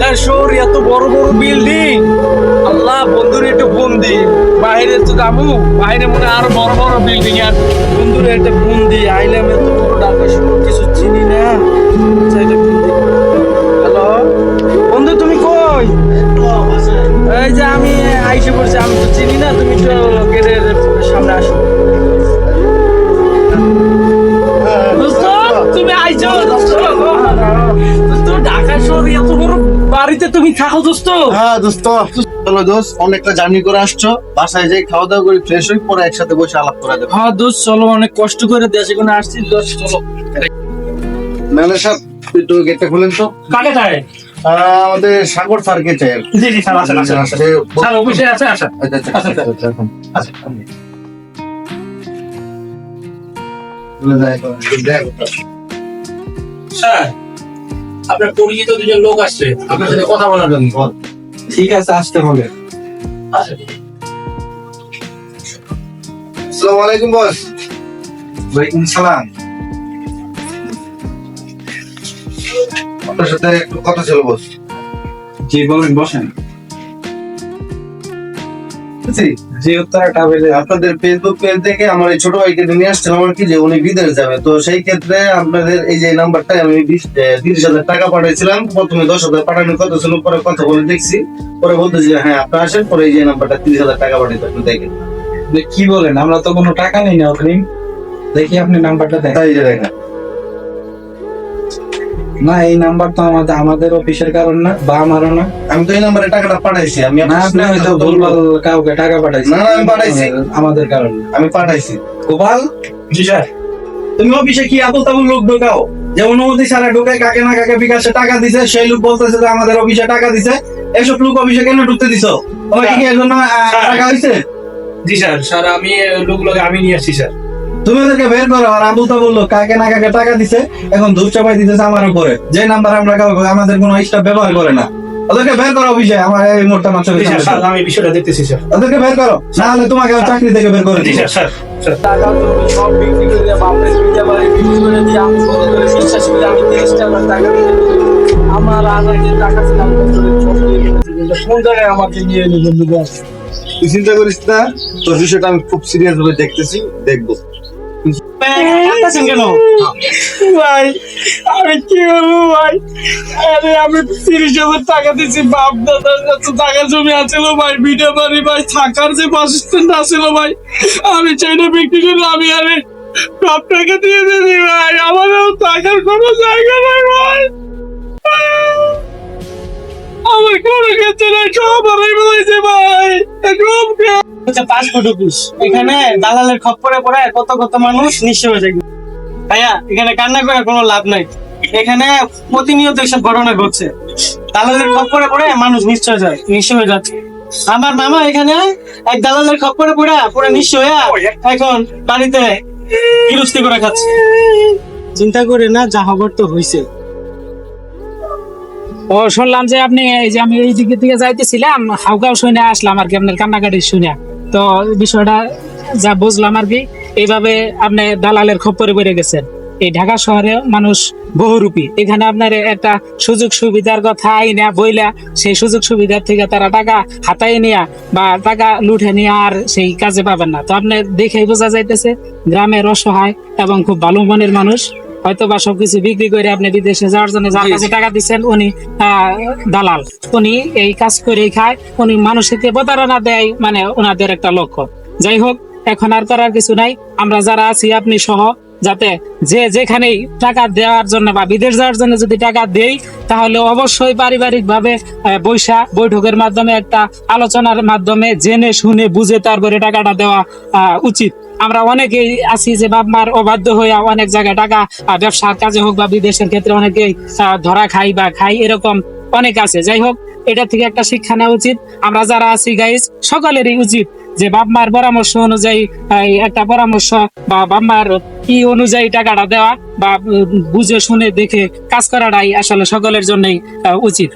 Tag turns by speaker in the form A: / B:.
A: ঢাকার শহর এত বড় বড় বিল্ডিং। আল্লাহ, বন্ধুর একটু ফোন দি, বাইরে তো যাবো, বাইরে মনে আরো বড় বড় বিল্ডিং। আর বন্ধুর একটা ফোন দি, আইলাম এত বড় ঢাকা শহর, কিছু চিনি না। হ্যালো বন্ধু, তুমি কই? এই যে আমি আইসে পড়ছি, আমি তো চিনি না, তুমি তো গেটের সামনে আসো। দোস্ত, তুমি আইছো? দোস্ত, ঢাকা শহর এত বড় বাড়িতে তুমি থাকো দোস্ত?
B: হ্যাঁ দোস্ত, চলো দোস্ত, অনেকটা জার্নি করে আসছো, বাসায় যাই খাওয়া দাওয়া করে ফ্রেশ হই, পরে একসাথে বসে আলাপ করা যাবে।
A: হ্যাঁ দোস্ত, চলো, অনেক কষ্ট করে দেশে কোনে আসছি দোস্ত, চলো।
B: ম্যানেজার সাহেব, একটু গেটটা খুলেন তো।
A: কাকে চাই?
B: আমাদের সাগর স্যারকে চাই আর কি।
A: জি জি স্যার, আসেন আসেন। স্যার অফিসে আছে, আসেন।
B: আচ্ছা, আচ্ছা, আচ্ছা, আচ্ছা, এখন।
A: আসেন।
B: খুলে দেয়, দেয় কোথাও।
C: স্যার, আপনার পরিচিত দুজন লোক আসছে আপনার সাথে কথা বলার জন্য।
A: ঠিক আছে, আসতে হবে।
C: আসেন।
B: আসসালামু আলাইকুম বস।
A: ওয়ালাইকুম সালাম।
B: আপনার সাথে একটু কথা ছিল বস।
A: জি বলেন, বসেন।
B: জি,
A: জি, উত্তরটা বলে।
B: আপনাদের ফেসবুক পেজ থেকে আমার এই ছোট ভাইকে নিয়ে আসছিলাম আর কি, যে উনি বিদেশ যাবে, তো সেই ক্ষেত্রে আপনাদের এই যে নাম্বারটা আমি 30,000 টাকা পাঠাইছিলাম। প্রথমে 10,000 পাঠানোর কথা ছিল, পরে কথা বলে দেখছি, পরে বলতেছি হ্যাঁ আপনি আসেন, পরে এই যে নাম্বারটা 30,000 টাকা পাঠাইতে আপনি দেখেন।
A: কি বলেন, আমরা তো কোনো টাকা নেই না অগ্রিম। দেখি আপনি নাম্বারটা দেন।
B: তাই যে দেখেন।
A: না, এই নাম্বার তো আমাদের অফিসের কারণ না, বা আমারও না।
B: আমি তো এই নাম্বারে টাকাটা পাঠাইছি। আমি
A: না, আপনি হয়তো ভুলভাল কাউকে টাকা পাঠাইছেন।
B: না, না, আমি পাঠাইছি।
A: আমাদের কারণ না।
B: আমি পাঠাইছি।
A: গোপাল,
C: জি স্যার।
A: তুমি অফিসে কি আবল তাবল লোক ঢোকাও? যে অনুমতি ছাড়া ঢোকে, কাকে না কাকে বিকাশে টাকা দিছে, সেই লোক বলতেছে যে আমাদের অফিসে টাকা দিছে। এসব লোক অফিসে কেন ঢুকতে দিছো? তোমার কি এর জন্য টাকা হয়েছে?
C: জি স্যার, স্যার আমি লোকগুলোকে আমি নিয়ে আসছি স্যার।
A: তুমি ওদেরকে বের করো। আর আবুল তাবুল লোক কাকে না কাকে টাকা দিছে, এখন ধূপ চাপাই দিতেছে আমার উপরে। যে নাম্বার আমরা আমাদের কোনো স্টাফ ব্যবহার করে না, ওদেরকে বের করো অফিসে। আমার এই মোটটা মাছ
C: জি স্যার, স্যার আমি বিষয়টা দেখতেছি স্যার।
A: ওদেরকে বের করো, না হলে তোমাকে চাকরি থেকে বের করে
C: জি
A: দিবো।
C: Sir, sir, sir.
A: টাকা তুমি সব বিক্রি করে দিয়ে, বাপের বিয়ে বাড়ি বিক্রি করে দিয়ে, আমি মনে করে বিশ্বাস করে আমি 30,000 টাকা দিয়ে দিই। আমার আগে যে টাকা ছিল আমি সব দিয়ে ফেলেছি। কিন্তু কোন জায়গায় আমাকে নিয়ে নিবেন?
B: তুই চিন্তা করিস না, তোর বিষয়টা আমি খুব সিরিয়াস ভাবে দেখতেছি, দেখবো।
A: কেন ভাই, আমি কি বলবো ভাই? আরে আমি 30,000 টাকা দিচ্ছি, বাপ দাদার যত টাকা জমি আছিল ভাই, ভিটে বাড়ি ভাই, থাকার যে বাসস্ট্যান্ড আছিল ভাই, আমি চাইনা বিক্রি করে আমি আরে সব টাকা দিয়ে দিদি ভাই। আমারও টাকার কোনো জায়গা নাই ভাই, আমার কোনো ক্ষেত্রে নাই, সব হারাই ফেলাইছে ভাই। পাসপোর্ট অফিস, এখানে দালালের খপ্পরে পড়ে কত কত মানুষ নিঃস্ব হয়ে যায় ভাইয়া। এখানে কান্না করে কোনো লাভ নাই, এখানে প্রতিনিয়ত এসব ঘটনা ঘটছে। দালালের খপ্পরে পড়ে মানুষ নিঃস্ব হয়ে যাচ্ছে। আমার মামা এখানে এক দালালের খপ্পরে পড়ে পুরো নিঃস্ব হয়ে এখন বাড়িতে গৃহস্থী করে খাচ্ছে। চিন্তা করে না, যা হবার তো হয়েছে।
D: ও শুনলাম যে আপনি এই যে আমি এই দিকে থেকে যাইতেছিলাম, হাউকাও শুনে আসলাম আর কি, আপনার কান্নাকাটি শুনে। তো বিষয়টা যা বুঝলাম আর কি, এইভাবে আপনি দালালের খপ্পরে পড়ে গেছেন। এই ঢাকা শহরে মানুষ বহুরূপী, এখানে আপনার একটা সুযোগ সুবিধার কথা আইনা বইলা, সেই সুযোগ সুবিধার থেকে তারা টাকা হাতায় নিয়া বা টাকা লুঠে নিয়ে আর সেই কাজে পাবেন না। তো আপনি দেখেই বোঝা যাইতেছে গ্রামের অসহায় এবং খুব ভালো মনের মানুষ। হয়তো বা সবকিছু বিক্রি করে আপনি বিদেশে যাওয়ার জন্য যার কাছে টাকা দিচ্ছেন, উনি দালাল, উনি এই কাজ করেই খায়, উনি মানুষকে প্রতারণা দেয়, মানে ওনাদের একটা লক্ষ্য। যাই হোক, এখন আর করার কিছু নাই। আমরা যারা আছি আপনি সহ, যাতে যে যেখানেই টাকা দেওয়ার জন্য বা বিদেশ যাওয়ার জন্য যদি টাকা দেই, তাহলে অবশ্যই পারিবারিক ভাবে বৈঠকের মাধ্যমে একটা আলোচনার মাধ্যমে জেনে শুনে বুঝে তারপরে টাকাটা দেওয়া উচিত। আমরা অনেকেই আছি যে বাপ মার অবাধ্য হয়ে অনেক জায়গায় টাকা ব্যবসার কাজে হোক বা বিদেশের ক্ষেত্রে অনেকেই ধরা খাই বা খাই, এরকম অনেক আছে। যাই হোক, এটা থেকে একটা শিক্ষা নেওয়া উচিত। আমরা যারা আছি গাইজ, সকলেরই উচিত যে বাপ মার পরামর্শ অনুযায়ী একটা পরামর্শ বা বাপ মার কি অনুযায়ী টাকাটা দেওয়া বা বুঝে শুনে দেখে কাজ করাটাই আসলে সকলের জন্যই উচিত।